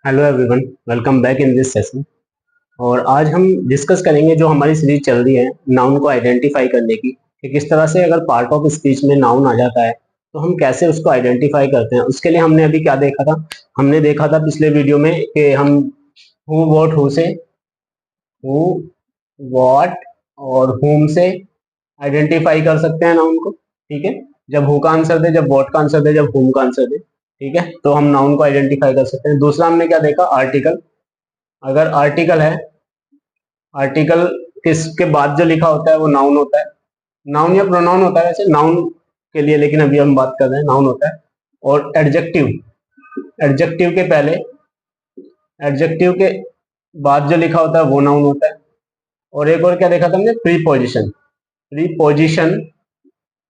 Hello everyone, welcome back in this session. और आज हम डिस्कस करेंगे जो हमारी सीरीज चल रही है नाउन को आइडेंटिफाई करने की, कि किस तरह से अगर पार्ट ऑफ स्पीच में नाउन आ जाता है तो हम कैसे उसको आइडेंटिफाई करते हैं। उसके लिए हमने अभी क्या देखा था, हमने देखा था पिछले वीडियो में कि हम हु वॉट हु से, हु वॉट और हुम से आइडेंटिफाई कर सकते हैं नाउन को। ठीक है, जब हु का आंसर दे, जब वॉट का आंसर दे, जब हुम का आंसर दे, ठीक है, तो हम नाउन को आइडेंटिफाई कर सकते हैं। दूसरा हमने क्या देखा, आर्टिकल। अगर आर्टिकल है, आर्टिकल किसके बाद जो लिखा होता है वो नाउन होता है, नाउन या प्रोनाउन होता है वैसे नाउन के लिए, लेकिन अभी हम बात कर रहे हैं नाउन होता है। और एडजेक्टिव, एडजेक्टिव के पहले, एडजेक्टिव के बाद जो लिखा होता है वो नाउन होता है। और एक और क्या देखा था हमने, प्रीपोजिशन। प्रीपोजिशन,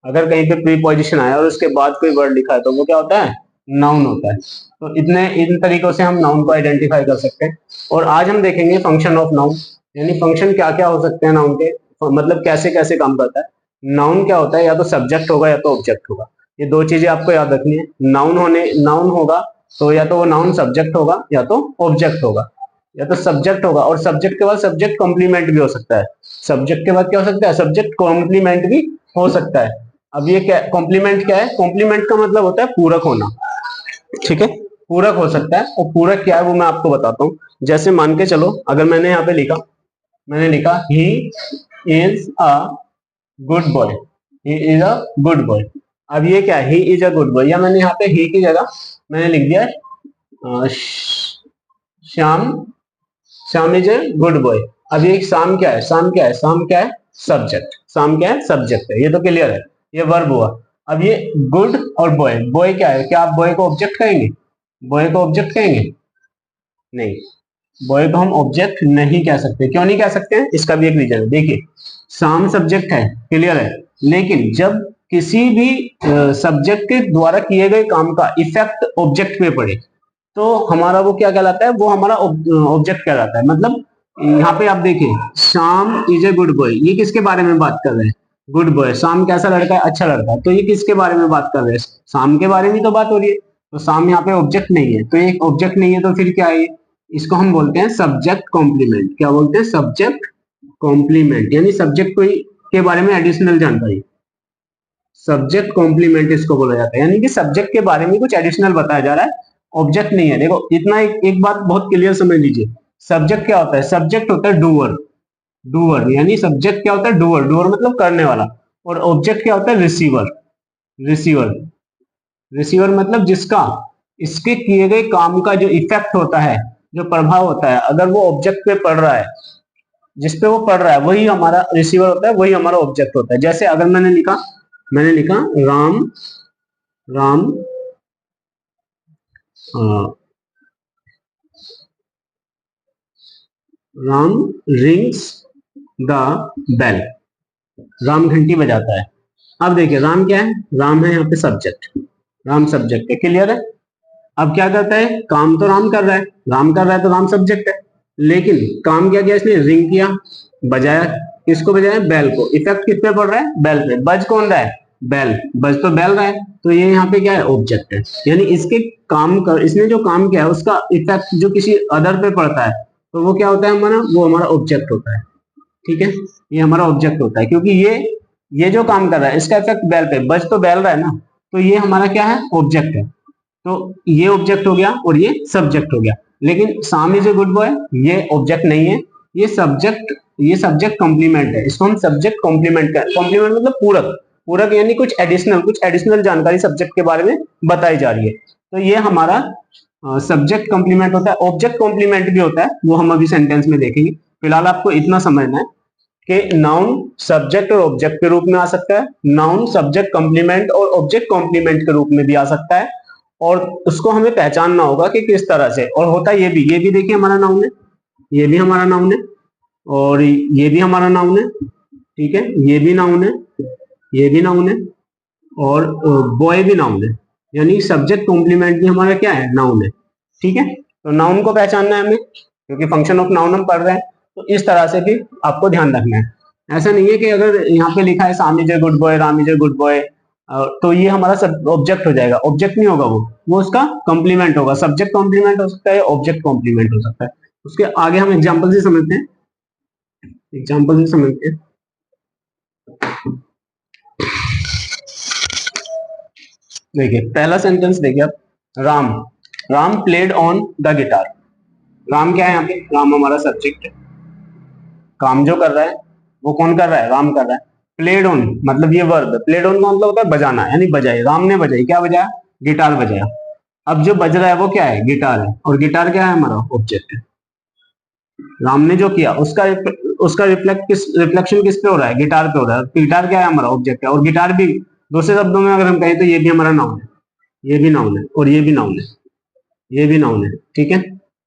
अगर कहीं पे प्रीपोजिशन आया और उसके बाद कोई वर्ड लिखा है तो वो क्या होता है, नाउन होता है। तो इन तरीकों से हम नाउन को आइडेंटिफाई कर सकते हैं। और आज हम देखेंगे फंक्शन ऑफ नाउन, यानी फंक्शन क्या क्या हो सकते हैं नाउन के, मतलब कैसे कैसे काम करता है। नाउन क्या होता है, या तो सब्जेक्ट होगा या तो ऑब्जेक्ट होगा। ये दो चीजें आपको याद रखनी है। नाउन होगा तो या तो वो नाउन सब्जेक्ट होगा या तो ऑब्जेक्ट होगा, या तो सब्जेक्ट होगा और सब्जेक्ट के बाद सब्जेक्ट कॉम्प्लीमेंट भी हो सकता है। सब्जेक्ट के बाद क्या हो सकता है, सब्जेक्ट कॉम्प्लीमेंट भी हो सकता है। अब ये क्या कॉम्प्लीमेंट क्या है, कॉम्प्लीमेंट का मतलब होता है पूरक होना। ठीक है, पूरक हो सकता है, और पूरक क्या है वो मैं आपको बताता हूँ। जैसे मान के चलो, अगर मैंने यहाँ पे लिखा, मैंने लिखा he is a good boy, he is a good boy. अब ये क्या है, he is a good boy, या मैंने यहाँ पे ही की जगह मैंने लिख दिया Shyam, Shyam is a good boy. अब ये शाम क्या है, शाम क्या है, शाम क्या है, सब्जेक्ट। शाम क्या है, सब्जेक्ट है, ये तो क्लियर है, ये वर्ब हुआ। अब ये गुड और बॉय, बॉय क्या है, क्या आप बॉय को ऑब्जेक्ट कहेंगे, बॉय को ऑब्जेक्ट कहेंगे, नहीं, बॉय को हम ऑब्जेक्ट नहीं कह सकते। क्यों नहीं कह सकते हैं, इसका भी एक रीजन है। देखिए, शाम सब्जेक्ट है, क्लियर है, लेकिन जब किसी भी सब्जेक्ट के द्वारा किए गए काम का इफेक्ट ऑब्जेक्ट पे पड़े तो हमारा वो क्या कहलाता है, वो हमारा ऑब्जेक्ट कहलाता है। मतलब यहाँ पे आप देखिए, शाम इज ए गुड बॉय, ये किसके बारे में बात कर रहे हैं, गुड बॉय। शाम कैसा लड़का है, अच्छा लड़का है, तो ये किसके बारे में बात कर रहे हैं, शाम के बारे में तो बात हो रही है। तो शाम यहाँ पे ऑब्जेक्ट नहीं है, तो ये ऑब्जेक्ट नहीं है तो फिर क्या है, इसको हम बोलते हैं सब्जेक्ट कॉम्प्लीमेंट। क्या बोलते हैं, सब्जेक्ट कॉम्प्लीमेंट, यानी सब्जेक्ट कोई के बारे में एडिशनल जानकारी, सब्जेक्ट कॉम्प्लीमेंट इसको बोला जाता है। यानी कि सब्जेक्ट के बारे में कुछ एडिशनल बताया जा रहा है, ऑब्जेक्ट नहीं है। देखो इतना एक बात बहुत क्लियर समझ लीजिए, सब्जेक्ट क्या होता है, सब्जेक्ट होता है डूअर, डूअर यानी सब्जेक्ट क्या होता है, डूअर, डूअर मतलब करने वाला। और ऑब्जेक्ट क्या होता है, रिसीवर, रिसीवर, रिसीवर मतलब जिसका इसके किए गए काम का जो इफेक्ट होता है, जो प्रभाव होता है, अगर वो ऑब्जेक्ट पे पड़ रहा है, जिस पे वो पड़ रहा है वही हमारा रिसीवर होता है, वही हमारा ऑब्जेक्ट होता है। जैसे अगर मैंने लिखा Ram, Ram Ram rings the bell, Ram घंटी बजाता है। अब देखिए राम क्या है, राम है यहाँ पे सब्जेक्ट, राम सब्जेक्ट है, क्लियर है। अब क्या करता है, काम तो राम कर रहा है, राम कर रहा है तो राम सब्जेक्ट है, लेकिन काम क्या किया इसने, रिंग किया, बजाया। किसको बजाया, बेल को। इफेक्ट किस पे पड़ रहा है, बेल पे। बज कौन रहा है, बेल, बज तो बेल रहा है, तो ये यहाँ पे क्या है, ऑब्जेक्ट है। यानी इसके काम कर, इसने जो काम किया है उसका इफेक्ट जो किसी अदर पे पड़ता है तो वो क्या होता है हमारा, वो हमारा ऑब्जेक्ट होता है। ठीक है, ये हमारा ऑब्जेक्ट होता है, क्योंकि ये जो काम कर रहा है इसका इफेक्ट बेल पे, बज तो बेल रहा है ना, तो ये हमारा क्या है, ऑब्जेक्ट है। तो ये ऑब्जेक्ट हो गया और ये सब्जेक्ट हो गया। लेकिन साम इज ए गुड बॉय ये ऑब्जेक्ट नहीं है, ये सब्जेक्ट कॉम्प्लीमेंट है। इसको हम सब्जेक्ट कॉम्प्लीमेंट का, कॉम्प्लीमेंट मतलब पूरक, पूरक यानी कुछ एडिशनल जानकारी सब्जेक्ट के बारे में बताई जा रही है। तो ये हमारा सब्जेक्ट कॉम्प्लीमेंट होता है। ऑब्जेक्ट कॉम्प्लीमेंट भी होता है, वो हम अभी सेंटेंस में देखेंगे। फिलहाल आपको इतना समझना है कि नाउन सब्जेक्ट और ऑब्जेक्ट के रूप में आ सकता है, नाउन सब्जेक्ट कॉम्प्लीमेंट और ऑब्जेक्ट कॉम्प्लीमेंट के रूप में भी आ सकता है, और उसको हमें पहचानना होगा कि किस तरह से। और होता ये भी देखिए हमारा नाउन है, ये भी हमारा नाउन है, और ये भी हमारा नाउन है। ठीक है, ये भी नाउन है, ये भी नाउन है, और बॉय भी नाउन है। यानी सब्जेक्ट कॉम्प्लीमेंट भी हमारा क्या है, नाउन है। ठीक है, तो नाउन को पहचानना है हमें, क्योंकि फंक्शन ऑफ नाउन हम पढ़ रहे हैं, तो इस तरह से भी आपको ध्यान रखना है। ऐसा नहीं है कि अगर यहाँ पे लिखा है साम is a good boy, Ram is a good boy, तो ये हमारा सब ऑब्जेक्ट हो जाएगा। ऑब्जेक्ट नहीं होगा, वो उसका कॉम्प्लीमेंट होगा। सब्जेक्ट कॉम्प्लीमेंट हो सकता है, ऑब्जेक्ट कॉम्प्लीमेंट हो सकता है। उसके आगे हम एग्जाम्पल से समझते हैं, एग्जाम्पल से समझते हैं। देखिए पहला सेंटेंस देखिए आप, Ram Ram played on the guitar. Ram क्या है यहाँ पे? राम हमारा सब्जेक्ट है। काम जो कर रहा है वो कौन कर रहा है? राम कर रहा है। प्लेड ऑन मतलब ये वर्ब है। प्लेड ऑन का मतलब होता है बजाना, यानी बजाई। राम ने बजाई, क्या बजाया? गिटार बजाया। अब जो बज रहा है वो क्या है? गिटार है। और गिटार क्या है? हमारा ऑब्जेक्ट है। राम ने जो किया उसका रिफ्लेक्शन किस पे हो रहा है? गिटार पे हो रहा है। गिटार क्या है? हमारा ऑब्जेक्ट है। और गिटार भी दूसरे शब्दों में अगर हम कहें तो ये भी हमारा नाउन है, ये भी नाउन है और ये भी नाउन है, ये भी नाउन है। ठीक है,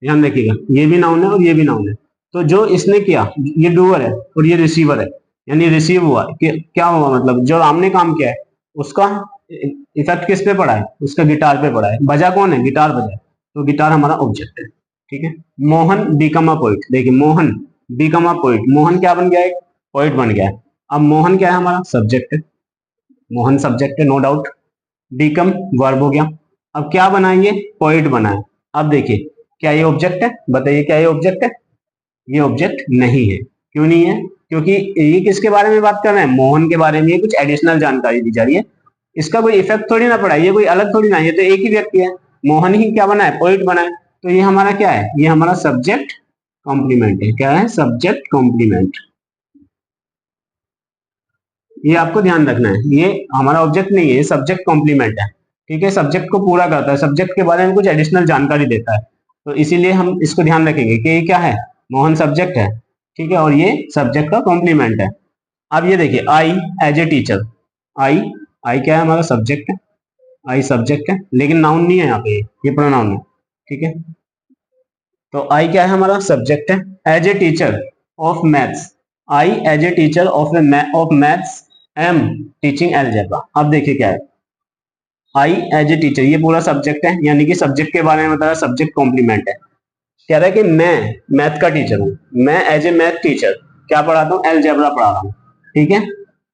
ध्यान रखिएगा, ये भी नाउन है और ये भी नाउन है। तो जो इसने किया, ये डूअर है और ये रिसीवर है, यानी रिसीव हुआ कि क्या हुआ? मतलब जो राम ने काम किया है उसका इफेक्ट किस पे पड़ा है? उसका गिटार पे पड़ा है। बजा कौन है? गिटार बजा, तो गिटार हमारा ऑब्जेक्ट है। ठीक है। Mohan become a poet. देखिए Mohan become a poet, Mohan क्या बन गया है? पोइट बन गया है। अब मोहन क्या है? हमारा सब्जेक्ट है। मोहन सब्जेक्ट है, नो डाउट। बिकम वर्ब हो गया। अब क्या बनाएंगे? पोइट बनाए। अब देखिए, क्या ये ऑब्जेक्ट है? बताइए, क्या ये ऑब्जेक्ट है? ये ऑब्जेक्ट नहीं है। क्यों नहीं है? क्योंकि ये किसके बारे में बात कर रहे हैं? मोहन के बारे में। कुछ एडिशनल जानकारी दी जा रही है। इसका कोई इफेक्ट थोड़ी ना पड़ा है, ये कोई अलग थोड़ी ना, ये तो एक ही व्यक्ति है। मोहन ही क्या बना है? पोइट बना है। तो ये हमारा क्या है? ये हमारा सब्जेक्ट कॉम्प्लीमेंट है। क्या है? Subject complement. ये आपको ध्यान रखना है, ये हमारा ऑब्जेक्ट नहीं है, ये सब्जेक्ट कॉम्प्लीमेंट है। ठीक है, सब्जेक्ट को पूरा करता है, सब्जेक्ट के बारे में कुछ एडिशनल जानकारी देता है। तो इसीलिए हम इसको ध्यान रखेंगे कि ये क्या है? मोहन सब्जेक्ट है। ठीक है, और ये सब्जेक्ट का कॉम्प्लीमेंट है। अब ये देखिए, आई एज ए टीचर। आई आई क्या है? हमारा सब्जेक्ट है। आई सब्जेक्ट है, लेकिन नाउन नहीं है यहाँ पे, ये प्रोनाउन है। ठीक है, तो आई क्या है? हमारा सब्जेक्ट है। As a teacher of maths, I as a teacher of maths am teaching algebra. अब देखिए क्या है, आई एज ए टीचर, ये पूरा सब्जेक्ट है, यानी कि सब्जेक्ट के बारे में बता रहा है, सब्जेक्ट कॉम्प्लीमेंट है। कह रहा है कि मैं मैथ का टीचर हूँ, मैं एज ए मैथ टीचर क्या पढ़ाता हूँ? अलजेब्रा पढ़ा रहा हूँ। ठीक है,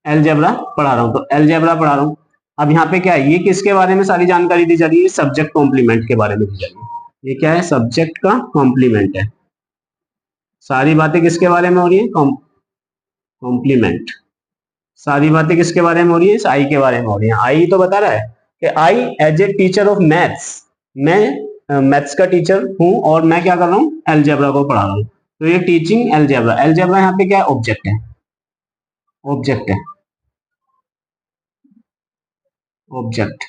अलजेब्रा पढ़ा रहा हूँ, तो अलजेब्रा पढ़ा रहा हूँ। अब यहाँ पे क्या है? ये किसके बारे में सारी जानकारी दी जा रही है? सब्जेक्ट कॉम्प्लीमेंट के बारे में दी जा रही है। ये क्या है? सब्जेक्ट का कॉम्प्लीमेंट है। सारी बातें किसके बारे में हो रही है? कॉम्प्लीमेंट। सारी बातें किसके बारे में हो रही है? इस आई के बारे में हो रही है। आई तो बता रहा है कि I as a teacher of maths, मैं मैथ्स का टीचर हूं और मैं क्या कर रहा हूँ? अलजेब्रा को पढ़ा रहा हूँ। तो ये टीचिंग अलजेब्रा, अलजेब्रा यहाँ पे क्या है? ऑब्जेक्ट है। ऑब्जेक्ट है, ऑब्जेक्ट।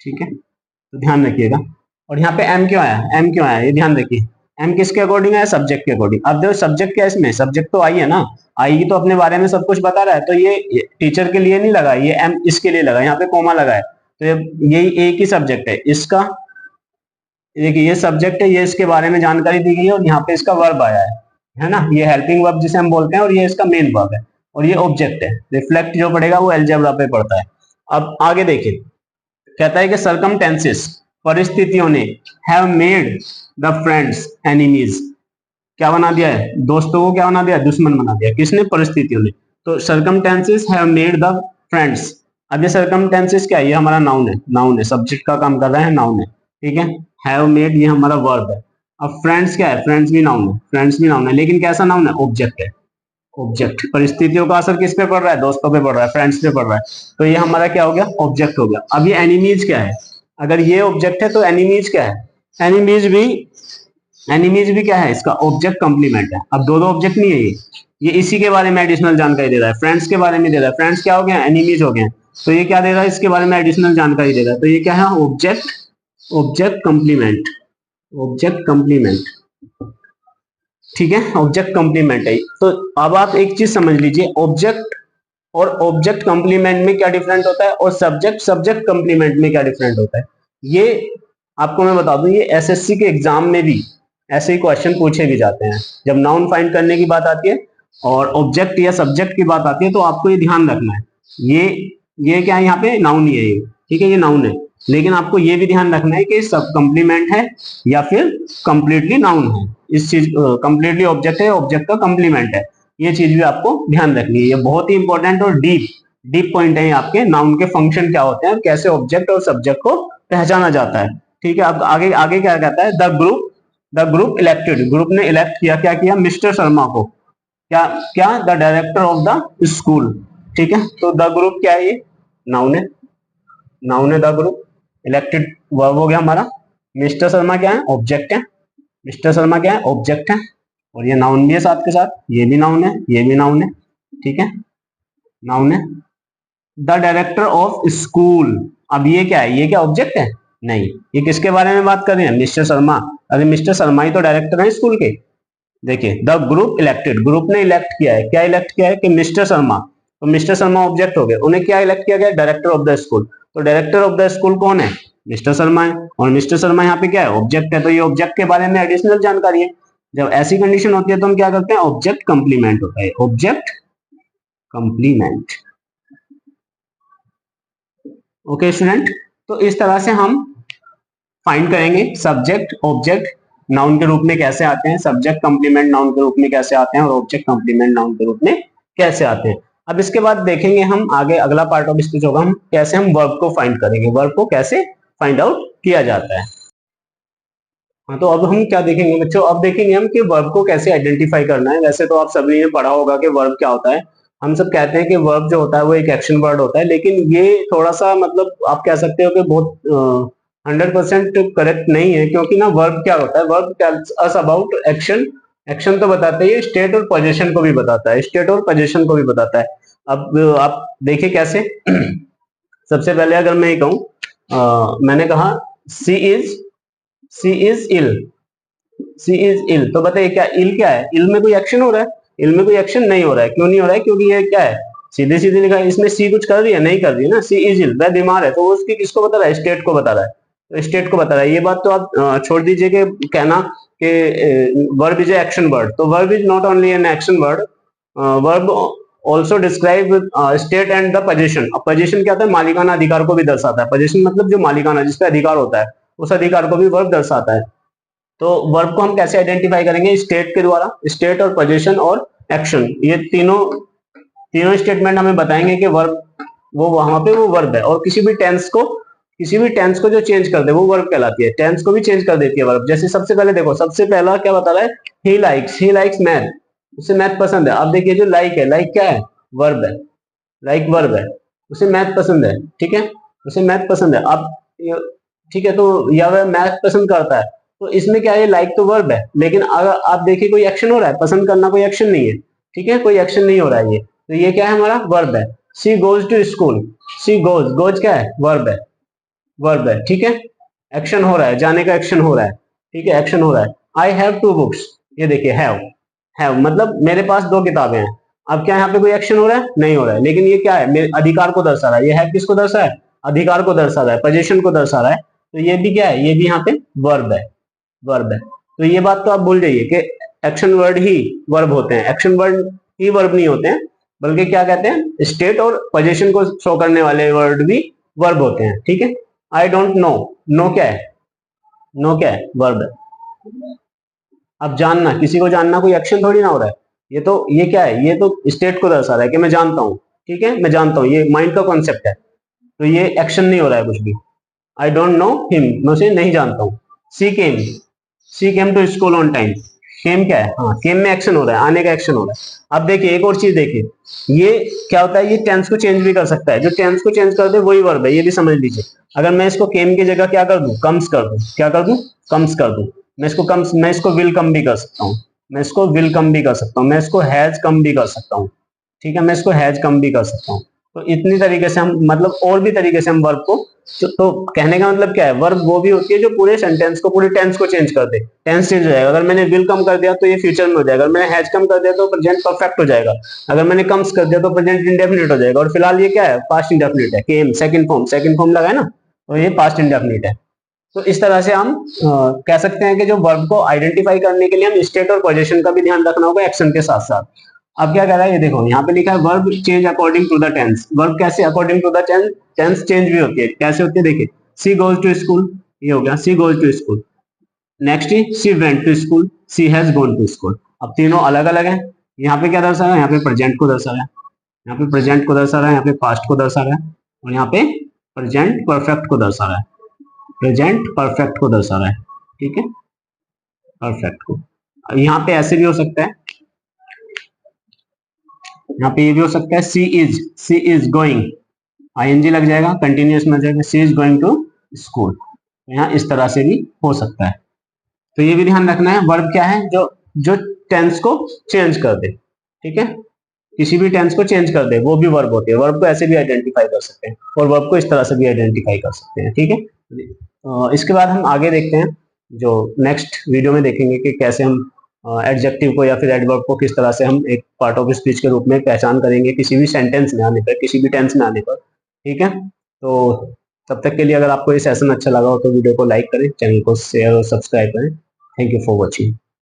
ठीक है, तो ध्यान रखिएगा। और यहाँ पे एम क्यों आया? एम क्यों आया ये ध्यान रखिए। एम किसके अकॉर्डिंग आया? सब्जेक्ट के अकॉर्डिंग। अब देखो सब्जेक्ट क्या है इसमें? सब्जेक्ट तो आई है ना, आई तो अपने बारे में सब कुछ बता रहा है। तो ये टीचर के लिए नहीं लगा, ये एम इसके लिए लगा, यहाँ पे कोमा लगा है। तो यही एक ही सब्जेक्ट है इसका। देखिए ये सब्जेक्ट है, ये इसके बारे में जानकारी दी गई है और यहाँ पे इसका वर्ब आया है ना, ये हेल्पिंग वर्ब जिसे हम बोलते हैं, और ये इसका मेन वर्ब है। और ये ऑब्जेक्ट है। रिफ्लेक्ट जो पड़ेगा वो अलजेब्रा पे पड़ता है। अब आगे देखिए, कहता है कि सरकमटेंसेस, परिस्थितियों ने, have made the friends enemies, क्या बना दिया है? दोस्तों को क्या बना दिया? दुश्मन बना दिया। किसने? परिस्थितियों ने। तो circumstances have made the friends. अब ये सरकमटेंसेस क्या है? ये हमारा नाउन है, नाउन है, सब्जेक्ट का काम कर रहा है, नाउन है। ठीक है, हैव मेड ये हमारा वर्ब है। अब फ्रेंड्स क्या है? फ्रेंड्स भी नाउन है, फ्रेंड्स भी नाउन है, लेकिन कैसा नाउन है? ऑब्जेक्ट है। ऑब्जेक्ट। परिस्थितियों का असर किस पे पड़ रहा है? दोस्तों पे पड़ रहा है, फ्रेंड्स पे पड़ रहा है। तो ये हमारा क्या हो गया? ऑब्जेक्ट हो गया। अब ये एनिमीज क्या है? अगर ये ऑब्जेक्ट है तो एनिमीज क्या है? एनिमीज भी क्या है? इसका ऑब्जेक्ट कॉम्प्लीमेंट है। अब दो दो ऑब्जेक्ट नहीं है ये इसी के बारे में एडिशनल जानकारी दे रहा है, फ्रेंड्स के बारे में दे रहा है। फ्रेंड्स क्या हो गया? एनिमीज हो गए। तो ये क्या दे रहा है? इसके बारे में एडिशनल जानकारी दे रहा है। तो ये क्या है? Object, object complement, object complement. ठीक है, ऑब्जेक्ट कॉम्प्लीमेंट है। तो अब आप एक चीज समझ लीजिए, ऑब्जेक्ट और ऑब्जेक्ट कॉम्प्लीमेंट में क्या डिफरेंट होता है, और सब्जेक्ट सब्जेक्ट कॉम्प्लीमेंट में क्या डिफरेंट होता है। ये आपको मैं बता दूं, ये एसएससी के एग्जाम में भी ऐसे ही क्वेश्चन पूछे भी जाते हैं। जब नाउन फाइंड करने की बात आती है और ऑब्जेक्ट या सब्जेक्ट की बात आती है, तो आपको ये ध्यान रखना है, ये क्या है? यहाँ पे नाउन ही है ये। ठीक है, ये नाउन है, लेकिन आपको ये भी ध्यान रखना है कि सब कंप्लीमेंट है या फिर कंप्लीटली नाउन है। इस चीज कंप्लीटली ऑब्जेक्ट है, ऑब्जेक्ट का कंप्लीमेंट है। ये चीज भी आपको ध्यान रखनी है, ये बहुत ही इंपॉर्टेंट और डीप पॉइंट है आपके। नाउन के फंक्शन क्या होते हैं और कैसे ऑब्जेक्ट और सब्जेक्ट को पहचाना जाता है। ठीक है, अब आगे आगे क्या कहता है, द ग्रुप इलेक्टेड, ग्रुप ने इलेक्ट किया, क्या किया, मिस्टर शर्मा को, क्या क्या, the director of the school. ठीक है, तो द ग्रुप क्या है, ये नाउन है, नाउन है द ग्रुप, इलेक्टेड वर्ब हो गया हमारा, मिस्टर शर्मा क्या है, ऑब्जेक्ट है, मिस्टर शर्मा क्या है, ऑब्जेक्ट है, और ये नाउन भी है साथ के साथ, ये भी नाउन है, ये भी नाउन है। ठीक है, नाउन है। द डायरेक्टर ऑफ स्कूल, अब ये क्या है, ये क्या ऑब्जेक्ट है, नहीं, ये किसके बारे में बात कर रहे हैं, मिस्टर शर्मा। अरे मिस्टर शर्मा ही तो डायरेक्टर है स्कूल के। देखिए, द ग्रुप इलेक्टेड, ग्रुप ने इलेक्ट किया है, क्या इलेक्ट किया है कि मिस्टर शर्मा, तो मिस्टर शर्मा ऑब्जेक्ट हो गए, उन्हें क्या इलेक्ट किया गया, डायरेक्टर ऑफ द स्कूल, तो डायरेक्टर ऑफ द स्कूल कौन है, मिस्टर शर्मा है, और मिस्टर शर्मा यहाँ पे क्या है, ऑब्जेक्ट है, तो ये ऑब्जेक्ट के बारे में एडिशनल जानकारी है। जब ऐसी कंडीशन होती है तो हम क्या करते हैं, ऑब्जेक्ट कंप्लीमेंट होता है, ऑब्जेक्ट कंप्लीमेंट। ओके स्टूडेंट, तो इस तरह से हम फाइंड करेंगे सब्जेक्ट ऑब्जेक्ट नाउन के रूप में कैसे आते हैं, सब्जेक्ट कंप्लीमेंट नाउन के रूप में कैसे आते हैं, और ऑब्जेक्ट कंप्लीमेंट नाउन के रूप में कैसे आते हैं। अब इसके बाद देखेंगे हम आगे, अगला पार्ट ऑफ स्पीच होगा, हम कैसे हम वर्ब को फाइंड करेंगे, वर्ब को कैसे फाइंड आउट किया जाता है। हाँ, तो अब हम क्या देखेंगे बच्चों, अब देखेंगे हम कि वर्ब को कैसे आइडेंटिफाई करना है। वैसे तो आप सभी ने पढ़ा होगा कि वर्ब क्या होता है, हम सब कहते हैं कि वर्ब जो होता है वो एक एक्शन वर्ड होता है, लेकिन ये थोड़ा सा मतलब आप कह सकते हो कि बहुत 100% करेक्ट नहीं है, क्योंकि ना वर्ब क्या होता है, verb tells us about action, action तो बताता है, ये स्टेट और पोजीशन को भी बताता है, स्टेट और पोजीशन को भी बताता है। अब आप देखिए कैसे सबसे पहले अगर मैं ये कहूँ, मैंने कहा सी इज इल, सी इज इल, तो बताइए क्या इल क्या है, इल में कोई एक्शन हो रहा है, इल में कोई एक्शन नहीं हो रहा है, क्यों नहीं हो रहा है, क्योंकि ये क्या है, सीधे सीधे लिखा है, इसमें सी कुछ कर रही है, नहीं कर रही है ना, सी इज इल, वह बीमार है, तो वो उसकी किसको बता रहा है, स्टेट को बता रहा है, तो स्टेट को बता रहा है। ये बात तो आप छोड़ दीजिए कि कहना कि verb is a action word, तो verb is not only an action word, verb also describe state and the position. अब पोजीशन क्या होता है, मालिकाना अधिकार को भी दर्शाता है, पोजीशन मतलब जो मालिकाना जिसपे अधिकार होता है, उस अधिकार को भी वर्ब दर्शाता है। तो वर्ब को हम कैसे आइडेंटिफाई करेंगे, स्टेट के द्वारा, स्टेट और पोजीशन और एक्शन, ये तीनों तीनों स्टेटमेंट हमें बताएंगे कि वर्ब वो वहां पे वो वर्ब है, और किसी भी टेंस को जो चेंज कर दे वो वर्ब कहलाती है, टेंस को भी चेंज कर देती है वर्ब। जैसे सबसे पहले देखो, सबसे पहला क्या बता रहा है, ही लाइक्स मैथ, उसे मैथ पसंद है। अब देखिए जो लाइक है, लाइक क्या है, वर्ब है, लाइक वर्ब है, उसे मैथ पसंद है, ठीक है, उसे मैथ पसंद है। अब ठीक है, तो या वह मैथ पसंद करता है, तो इसमें क्या है, लाइक तो वर्ब है, लेकिन अगर आप देखिए कोई एक्शन हो रहा है, पसंद करना कोई एक्शन नहीं है, ठीक है, कोई एक्शन नहीं हो रहा है, ये तो ये क्या है, हमारा वर्ब है। She goes to school, she goes, goes क्या है, वर्ब है, वर्ब है, ठीक है, एक्शन हो रहा है, जाने का एक्शन हो रहा है, ठीक है, एक्शन हो रहा है। आई हैव टू बुक्स, ये देखिए हैव मतलब मेरे पास दो किताबें हैं। अब क्या यहाँ पे कोई एक्शन हो रहा है, नहीं हो रहा है, लेकिन ये क्या है, मेरे अधिकार को दर्शा रहा है, ये हैव किसको दर्शा है, अधिकार को दर्शा रहा है, पोजीशन को दर्शा रहा है, तो ये भी क्या है, ये भी यहाँ पे वर्ब है, वर्ब है। तो ये बात तो आप भूल जाइए कि एक्शन वर्ड ही वर्ब होते हैं, एक्शन वर्ड ही वर्ब नहीं होते हैं, बल्कि क्या कहते हैं, स्टेट और पोजीशन को शो करने वाले वर्ड भी वर्ब होते हैं, ठीक है। आई डोंट नो, नो क्या है, नो क्या है, वर्ब है। अब जानना, किसी को जानना कोई एक्शन थोड़ी ना हो रहा है, ये क्या है, ये तो स्टेट को दर्शा रहा है कि मैं जानता हूँ, ठीक है, मैं जानता हूँ, ये माइंड का कॉन्सेप्ट है, तो ये एक्शन नहीं हो रहा है कुछ भी। आई डोंट नो हिम, मैं उसे नहीं जानता हूँ। She came, she came to school on time, came क्या है, हाँ केम में एक्शन हो रहा है, आने का एक्शन हो रहा है। अब देखिए एक और चीज देखिए, ये क्या होता है, ये टेंस को चेंज भी कर सकता है, जो टेंस को चेंज कर दे वही वर्ब है, ये भी समझ लीजिए। अगर मैं इसको केम की जगह क्या कर दूं, कम्स कर दूं, क्या कर दूं, कम्स कर दूं, मैं इसको विल कम भी कर सकता हूँ, मैं इसको विल कम भी कर सकता हूँ, मैं इसको हैज कम भी कर सकता हूँ, ठीक है, मैं इसको हैज कम भी कर सकता हूँ। तो इतनी तरीके से हम मतलब और भी तरीके से हम वर्ब को तो कहने का मतलब क्या है, वर्ब वो भी होती है जो पूरे सेंटेंस को, पूरे टेंस को चेंज कर दे, टेंस चेंज हो जाएगा। अगर मैंने विल कम कर दिया तो ये फ्यूचर में हो जाएगा, अगर मैंने हैज कम कर दिया तो प्रेजेंट परफेक्ट हो जाएगा, अगर मैंने कम्स कर दिया तो प्रेजेंट इंडेफिनिट हो जाएगा, और फिलहाल ये क्या है, पास्ट इंडेफिनिट है, केम सेकंड फॉर्म लगा है ना, तो ये पास्ट इंडेफिनिट है। तो इस तरह से हम कह सकते हैं कि जो वर्ब को आइडेंटिफाई करने के लिए हम स्टेट और पोजीशन का भी ध्यान रखना होगा एक्शन के साथ साथ। अब क्या कह रहा है, ये देखो यहाँ पे लिखा है verb change according to the tense, verb कैसे according to the tense change भी होती है, कैसे होती है देखिए, सी गोज टू स्कूल, ये हो गया she goes to school, next she went to school, she has gone to school. अब तीनों अलग अलग हैं, यहाँ पे क्या दर्शा रहा है, यहाँ पे प्रेजेंट को दर्शा रहा है, यहाँ पे प्रेजेंट को दर्शा रहा है, यहाँ पे पास्ट को दर्शा रहा है, और यहाँ पे प्रेजेंट परफेक्ट को दर्शा रहा है, प्रेजेंट परफेक्ट को दर्शा रहा है, ठीक है, परफेक्ट को। यहाँ पे ऐसे भी हो सकता है, यहाँ पे ये भी हो सकता है, सी इज गोइंग, आईएनजी लग जाएगा, कंटिन्यूअस में जाएगा, सी इज गोइंग टू स्कूल, यहाँ इस तरह से भी हो सकता है। तो ये भी ध्यान रखना है, वर्ब क्या है, जो जो टेंस को चेंज कर दे, ठीक है, किसी भी टेंस को चेंज कर दे वो भी वर्ब होती है। वर्ब को ऐसे भी आइडेंटिफाई कर सकते हैं और वर्ब को इस तरह से भी आइडेंटिफाई कर सकते हैं, ठीक है। इसके बाद हम आगे देखते हैं, जो नेक्स्ट वीडियो में देखेंगे कि कैसे हम एडजेक्टिव को या फिर एडवर्ब को किस तरह से हम एक पार्ट ऑफ स्पीच के रूप में पहचान करेंगे किसी भी सेंटेंस में आने पर, किसी भी टेंस में आने पर, ठीक है। तो तब तक के लिए अगर आपको ये सेशन अच्छा लगा हो तो वीडियो को लाइक करें, चैनल को शेयर और सब्सक्राइब करें। Thank you for watching.